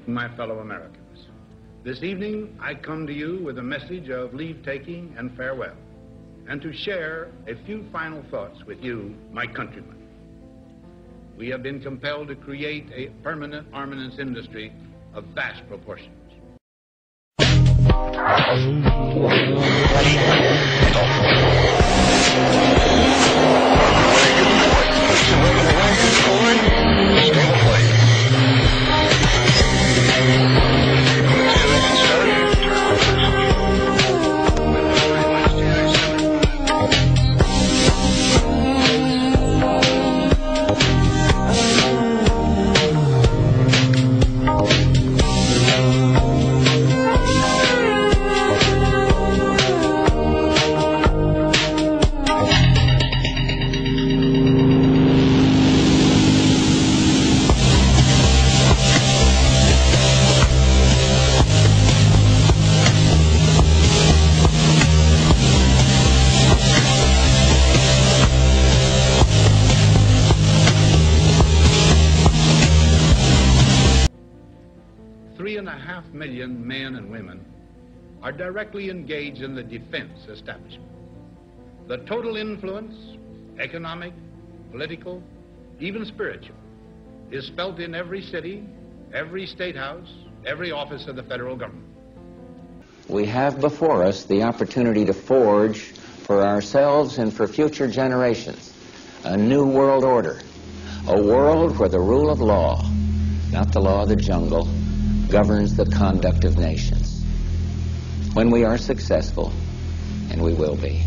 My fellow Americans, this evening I come to you with a message of leave-taking and farewell, and to share a few final thoughts with you, my countrymen. We have been compelled to create a permanent armaments industry of vast proportions. $3.5 million men and women are directly engaged in the defense establishment. The total influence, economic, political, even spiritual, is felt in every city, every state house, every office of the federal government. We have before us the opportunity to forge for ourselves and for future generations a new world order, a world where the rule of law, not the law of the jungle, governs the conduct of nations. When we are successful, and we will be,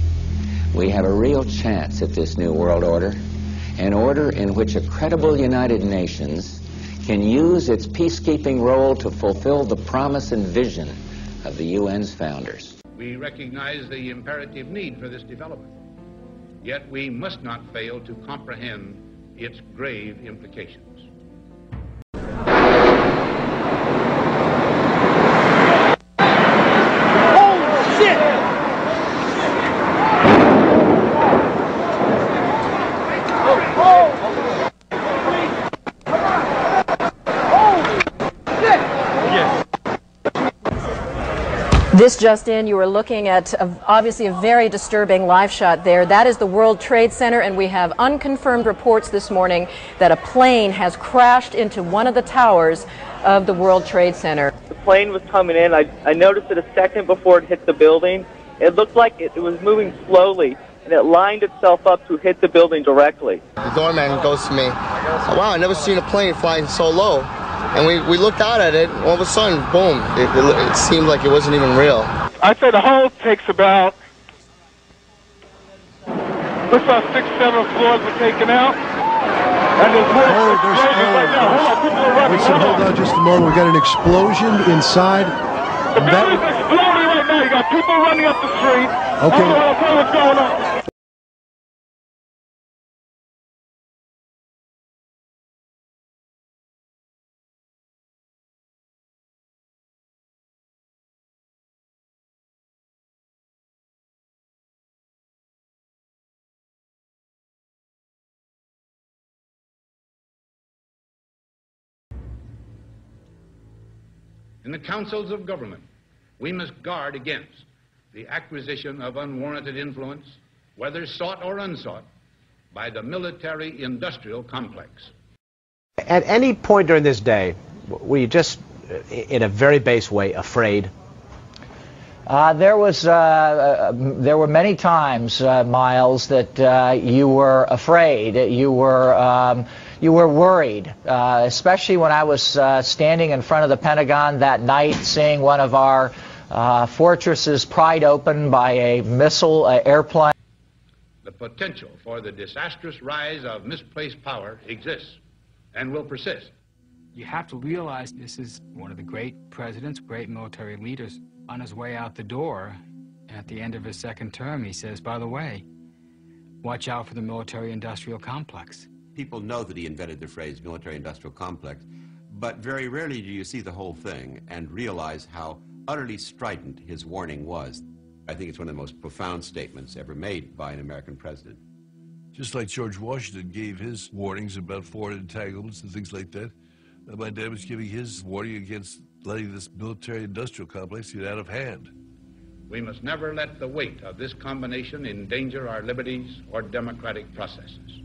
we have a real chance at this new world order, an order in which a credible United Nations can use its peacekeeping role to fulfill the promise and vision of the UN's founders. We recognize the imperative need for this development, yet we must not fail to comprehend its grave implications. This just in, you were looking at obviously a very disturbing live shot there. That is the World Trade Center, and we have unconfirmed reports this morning that a plane has crashed into one of the towers of the World Trade Center. The plane was coming in. I noticed it a second before it hit the building. It looked like it was moving slowly, and it lined itself up to hit the building directly. The doorman goes to me, "Wow, I never seen a plane flying so low." And we looked out at it, all of a sudden, boom, it seemed like it wasn't even real. I'd say the whole takes about, looks about 6, 7 floors were taken out. And there's more explosions right now. Hold on, people are running. Listen, hold on just a moment. We got an explosion inside. The building's exploding right now. You got people running up the street. Okay. I'll tell you what's going on. In the councils of government, we must guard against the acquisition of unwarranted influence, whether sought or unsought, by the military-industrial complex. At any point during this day, were you just, in a very base way, afraid? There were many times, Miles, that you were afraid. You were worried, especially when I was standing in front of the Pentagon that night, seeing one of our fortresses pried open by a missile airplane. The potential for the disastrous rise of misplaced power exists and will persist. You have to realize this is one of the great presidents, great military leaders. On his way out the door, at the end of his second term, he says, by the way, watch out for the military-industrial complex. People know that he invented the phrase military-industrial complex, but very rarely do you see the whole thing and realize how utterly strident his warning was. I think it's one of the most profound statements ever made by an American president. Just like George Washington gave his warnings about foreign entanglements and things like that, My dad was giving his warning against letting this military-industrial complex get out of hand. We must never let the weight of this combination endanger our liberties or democratic processes.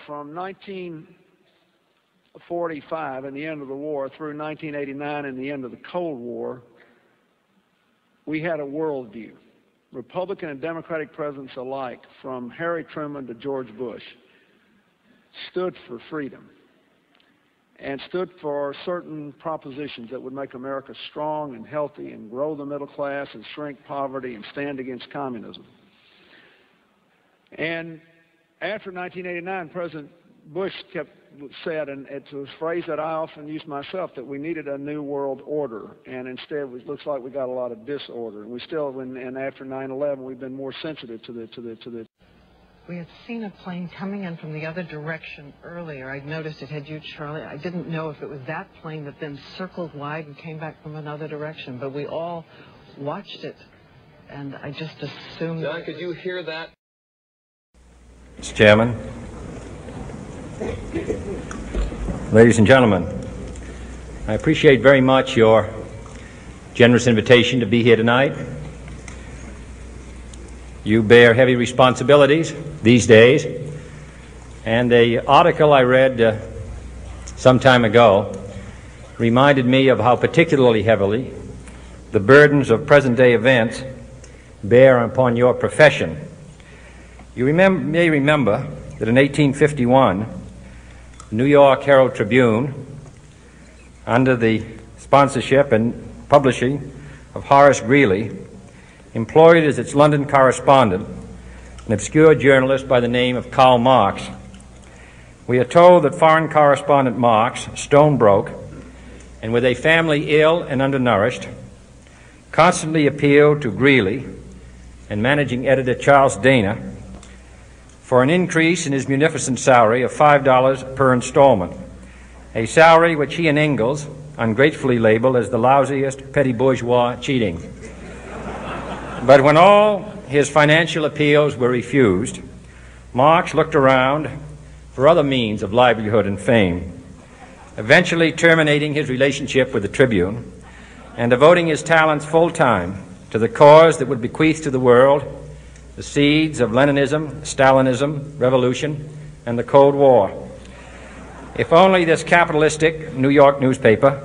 From 1945 and the end of the war through 1989 and the end of the Cold War, we had a worldview. Republican and Democratic presidents alike, from Harry Truman to George Bush, stood for freedom and stood for certain propositions that would make America strong and healthy and grow the middle class and shrink poverty and stand against communism. And after 1989, President Bush said, and it's a phrase that I often use myself, that we needed a new world order, and instead it looks like we got a lot of disorder. And we still, and after 9/11, we've been more sensitive to the. We had seen a plane coming in from the other direction earlier. I'd noticed it had you, Charlie. I didn't know if it was that plane that then circled wide and came back from another direction, but we all watched it, and I just assumed... John, could you hear that? Mr. Chairman, ladies and gentlemen, I appreciate very much your generous invitation to be here tonight. You bear heavy responsibilities these days, and the article I read some time ago reminded me of how particularly heavily the burdens of present-day events bear upon your profession. You may remember that in 1851, the New York Herald Tribune, under the sponsorship and publishing of Horace Greeley, employed as its London correspondent an obscure journalist by the name of Karl Marx. We are told that foreign correspondent Marx, stone broke, and with a family ill and undernourished, constantly appealed to Greeley and managing editor Charles Dana for an increase in his munificent salary of $5 per installment, a salary which he and Engels ungratefully labeled as the lousiest petty bourgeois cheating. But when all his financial appeals were refused, Marx looked around for other means of livelihood and fame, eventually terminating his relationship with the Tribune and devoting his talents full-time to the cause that would bequeath to the world the seeds of Leninism, Stalinism, revolution, and the Cold War. If only this capitalistic New York newspaper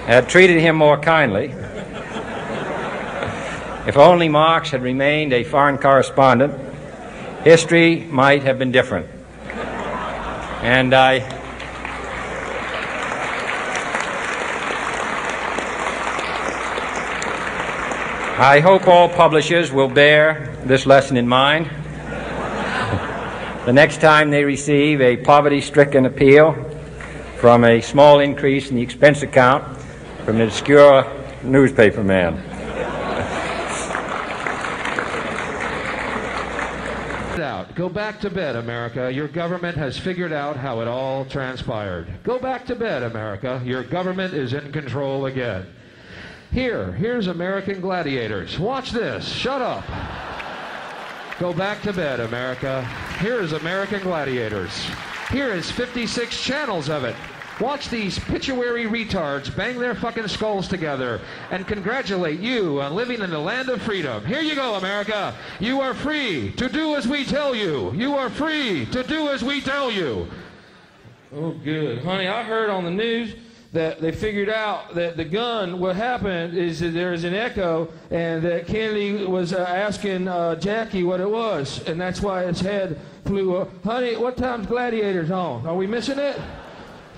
had treated him more kindly, if only Marx had remained a foreign correspondent, history might have been different. And I hope all publishers will bear this lesson in mind the next time they receive a poverty-stricken appeal from a small increase in the expense account from an obscure newspaper man. Go back to bed, America. Your government has figured out how it all transpired. Go back to bed, America. Your government is in control again. Here's American Gladiators. Watch this. Shut up. Go back to bed, America. Here is American Gladiators. Here is 56 channels of it. Watch these pituitary retards bang their fucking skulls together and congratulate you on living in the land of freedom. Here you go, America. You are free to do as we tell you. You are free to do as we tell you. Oh, good. Honey, I heard on the news that they figured out that the gun, what happened is that there is an echo, and that Kennedy was asking Jackie what it was, and that's why his head flew up. Honey, what time's Gladiators on? Are we missing it?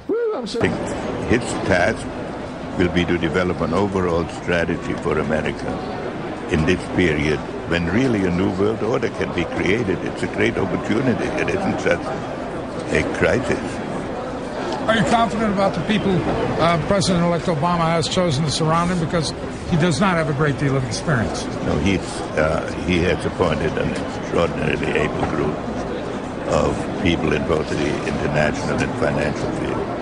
Woo, I'm sorry. Its task will be to develop an overall strategy for America in this period when really a new world order can be created. It's a great opportunity. It isn't just a crisis. Are you confident about the people President-elect Obama has chosen to surround him? Because he does not have a great deal of experience. No, he has appointed an extraordinarily able group of people in both the international and financial field.